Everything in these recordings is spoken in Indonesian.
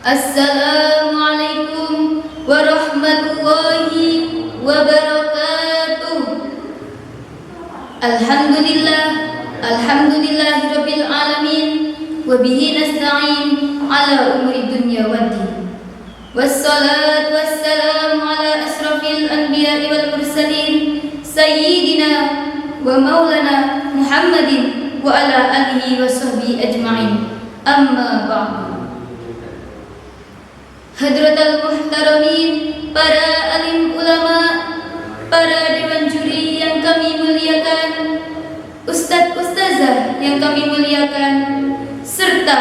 Assalamualaikum warahmatullahi wabarakatuh. Alhamdulillahirabbil alamin wa bihi nasta'in ala umuri dunya waddin. Wassalatu wassalamu ala asrafil anbiya'i wal mursalin sayyidina wa maulana Muhammadin wa ala alihi wa sahbihi ajma'in. Amma ba'du. Hadratal muhtaramin, para alim ulama, para dewan juri yang kami muliakan, ustadz ustazah yang kami muliakan, serta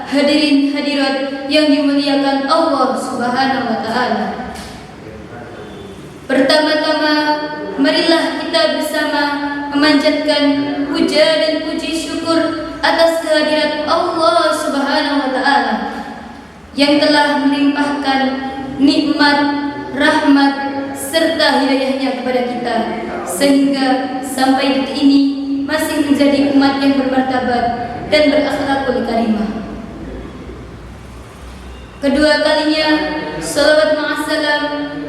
hadirin hadirat yang dimuliakan Allah Subhanahu wa taala. Pertama-tama, marilah kita bersama memanjatkan puja dan puji syukur atas kehadirat Allah Subhanahu wa taala yang telah melimpahkan nikmat, rahmat, serta hidayahnya kepada kita, sehingga sampai detik ini masih menjadi umat yang bermartabat dan berakhlakul karimah. Kedua kalinya, salawat ma'assalam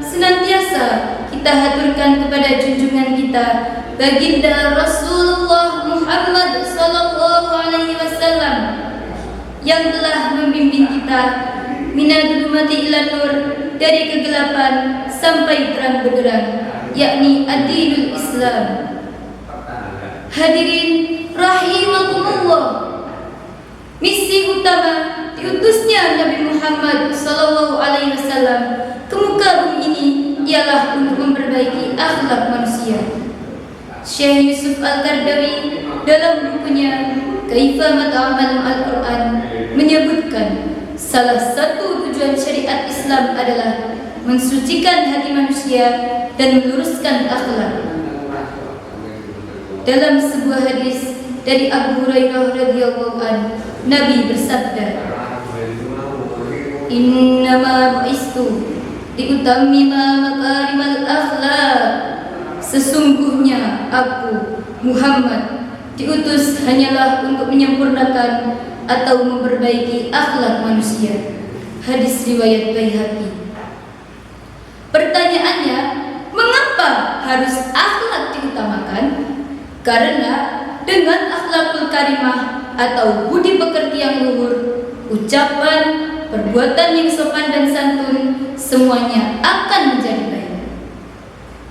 senantiasa kita haturkan kepada junjungan kita, baginda Rasulullah Muhammad sallallahu alaihi wasallam, yang telah membimbing kita minadul mati ila nur, dari kegelapan sampai terang benderang, yakni ad-dinul Islam. Hadirin rahimakumullah, misi utama diutusnya Nabi Muhammad sallallahu alaihi wasallam ke muka bumi ini ialah untuk memperbaiki akhlak manusia. Syekh Yusuf Al-Qaradawi dalam bukunya Kaifa Mata'amal Al-Quran menyebutkan salah satu tujuan syariat Islam adalah mensucikan hati manusia dan meluruskan akhlak. Dalam sebuah hadis dari Abu Hurairah radhiyallahu anhu, Nabi bersabda, "Innama bu'istu liutammima makarimal akhlaq." Sesungguhnya aku Muhammad diutus hanyalah untuk menyempurnakan atau memperbaiki akhlak manusia. Hadis riwayat Baihaqi. Pertanyaannya, mengapa harus akhlak diutamakan? Karena dengan akhlakul karimah atau budi pekerti yang luhur, ucapan, perbuatan yang sopan dan santun, semuanya akan menjadi baik.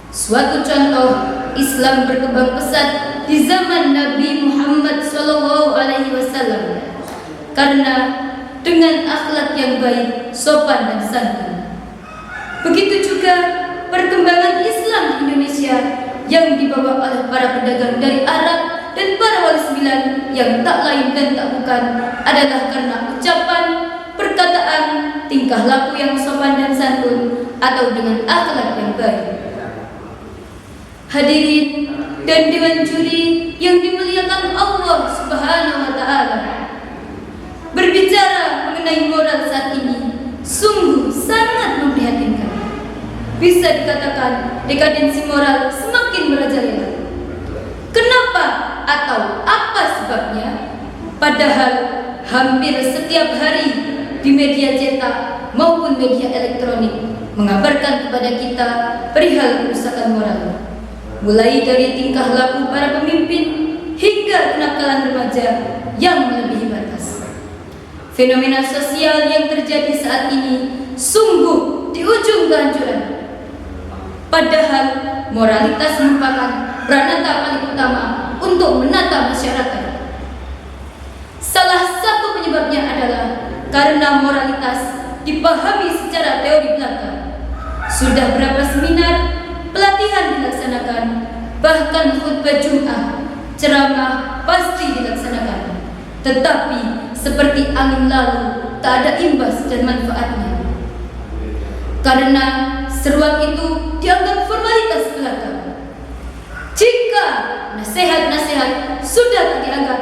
Suatu contoh, Islam berkembang pesat di zaman Nabi Muhammad sallallahu alaihi wasallam karena dengan akhlak yang baik, sopan dan santun. Begitu juga perkembangan Islam di Indonesia yang dibawa oleh para pedagang dari Arab dan para wali sembilan yang tak lain dan tak bukan adalah karena ucapan, perkataan, tingkah laku yang sopan dan santun atau dengan akhlak yang baik. Hadirin dan dewan juri yang dimuliakan Allah Subhanahu wa taala, berbicara mengenai moral saat ini sungguh sangat memprihatinkan. Bisa dikatakan dekadensi moral semakin merajalela. Kenapa atau apa sebabnya? Padahal hampir setiap hari di media cetak maupun media elektronik mengabarkan kepada kita perihal kerusakan moral, mulai dari tingkah laku para pemimpin hingga kenakalan remaja yang melebihi batas. Fenomena sosial yang terjadi saat ini sungguh di ujung kehancuran. Padahal moralitas merupakan pranata paling utama untuk menata masyarakat. Salah satu penyebabnya adalah karena moralitas dipahami secara teori belaka. Sudah berapa seminar, pelatihan dilaksanakan, bahkan khutbah Jum'ah, ceramah pasti dilaksanakan. Tetapi seperti angin lalu, tak ada imbas dan manfaatnya. Karena seruan itu dianggap formalitas belaka. Jika nasihat-nasihat sudah tak dianggap,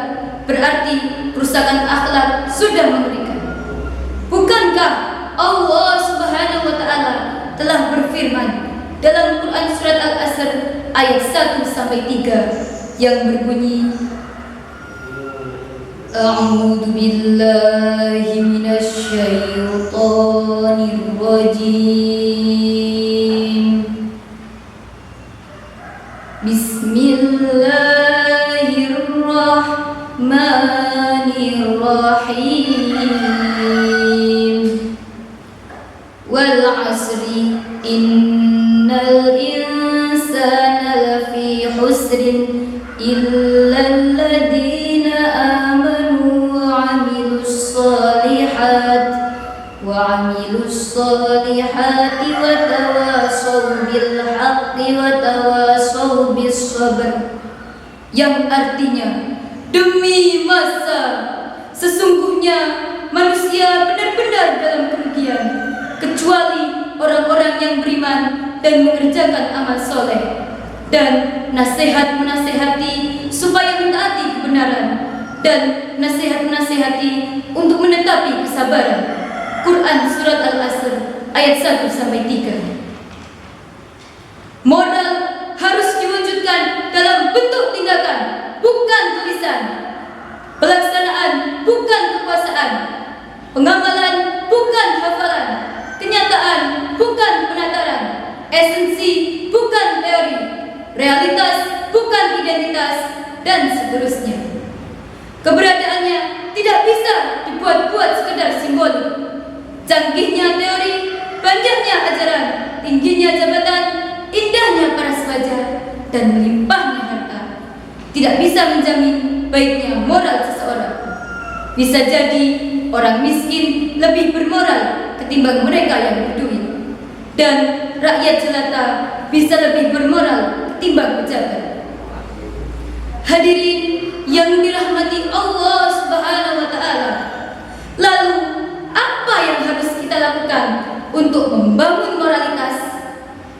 berarti kerusakan akhlak sudah mengerikan. Bukankah Allah Subhanahu wa taala telah berfirman dalam Quran surat Al-Asr ayat 1-3 yang berbunyi, أعوذ بالله من الشيطان الرجيم. بسم الله الرحمن الرحيم. والعصر إن الإنسان لفي خسر إلا الذين آمنوا وعملوا الصالحات وتواصوا بالحق وتواصوا بالصبر. Yang artinya, demi masa, sesungguhnya manusia benar-benar dalam kerugian, kecuali orang-orang yang beriman dan mengerjakan amal soleh, dan nasihat menasehati supaya mentaati kebenaran, dan nasihat menasehati untuk menetapi kesabaran. Quran Surat Al-Asr ayat 1-3. Moral harus diwujudkan dalam bentuk tindakan, bukan tulisan. Pelaksanaan bukan kekuasaan. Pengamalan bukan hafalan. Kenyataan bukan penataran. Esensi bukan teori. Realitas bukan identitas, dan seterusnya. Keberadaannya tidak bisa dibuat-buat sekedar simbolik. Canggihnya teori, banyaknya ajaran, tingginya jabatan, indahnya paras wajah, dan melimpahnya harta tidak bisa menjamin baiknya moral seseorang. Bisa jadi orang miskin lebih bermoral ketimbang mereka yang berduit, dan rakyat jelata bisa lebih bermoral ketimbang pejabat. Hadirin yang dirahmati Allah Subhanahu wa Ta'ala, lalu apa yang harus kita lakukan untuk membangun moralitas,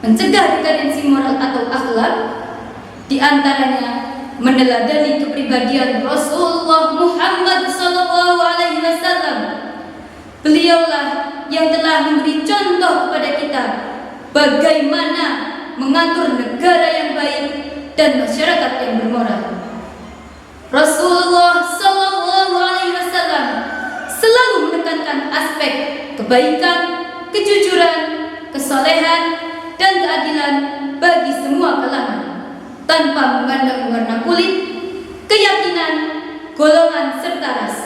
mencegah dekadensi moral atau akhlak? Di antaranya meneladani kepribadian Rasulullah Muhammad SAW. Beliaulah yang telah memberi contoh kepada kita bagaimana mengatur negara yang baik dan masyarakat yang bermoral. Rasulullah SAW selalu menekankan aspek kebaikan, kejujuran, kesolehan, dan keadilan bagi semua kalangan, tanpa memandang warna kulit, keyakinan, golongan, serta ras.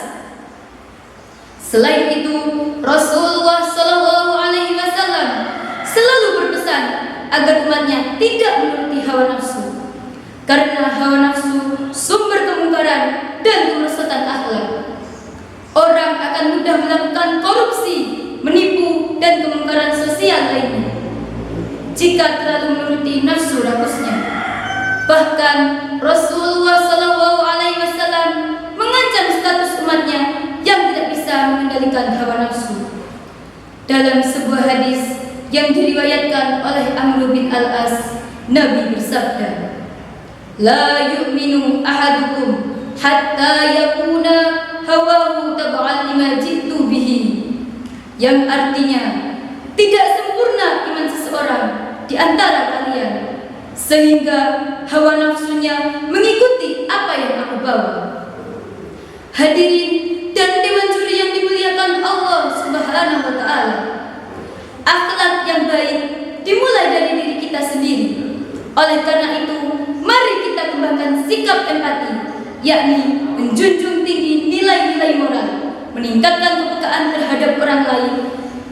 Selain itu, Rasulullah SAW selalu berpesan agar umatnya tidak menuruti hawa nafsu, karena hawa nafsu sumber kemungkaran dan kemerosotan akhlak. Orang akan mudah melakukan korupsi, menipu, dan kemungkaran sosial lainnya jika terlalu menuruti nafsu rakusnya. Bahkan Rasulullah SAW mengancam status umatnya yang tidak bisa mengendalikan hawa nafsu. Dalam sebuah hadis yang diriwayatkan oleh Amr bin Al-As, Nabi bersabda, "La yu'minu ahadukum hatta yakuna hawahu tab'an lima jitu bihi." Yang artinya, tidak sempurna iman seseorang di antara kalian sehingga hawa nafsunya mengikuti apa yang aku bawa. Hadirin dan dewan juri yang dimuliakan Allah Subhanahu wa Ta'ala, akhlak yang baik dimulai dari diri kita sendiri. Oleh karena itu, mari kita kembangkan sikap empati, yakni menjunjung tinggi nilai-nilai moral, meningkatkan kepekaan terhadap orang lain,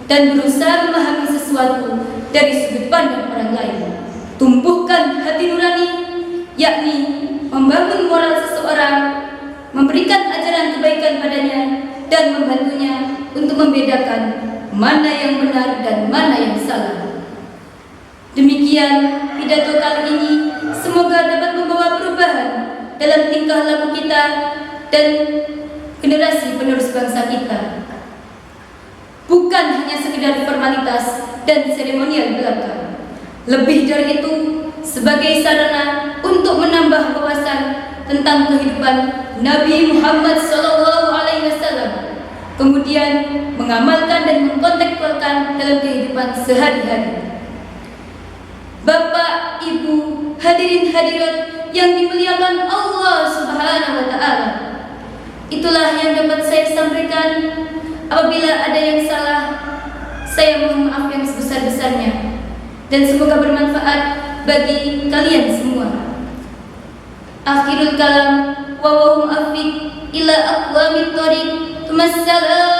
dan berusaha memahami sesuatu dari sudut pandang orang lain. Tumbuhkan hati nurani, yakni membangun moral seseorang, memberikan ajaran kebaikan padanya, dan membantunya untuk membedakan mana yang benar dan mana yang salah. Demikian pidato kali ini, semoga dapat membawa perubahan dalam tingkah laku kita dan generasi penerus bangsa kita. Bukan hanya sekedar formalitas dan seremonial belaka. Lebih dari itu, sebagai sarana untuk menambah wawasan tentang kehidupan Nabi Muhammad SAW, kemudian mengamalkan dan mengkontekstualkan dalam kehidupan sehari-hari. Bapak, Ibu, hadirin hadirat yang dimuliakan Allah Subhanahu wa Ta'ala, Itulah yang dapat saya sampaikan. Apabila ada yang salah, saya mohon maaf yang sebesar-besarnya. Dan semoga bermanfaat bagi kalian semua. Akhirul kalam, wallahu muwaffiq ila aqwamit thoriq. Wassalam.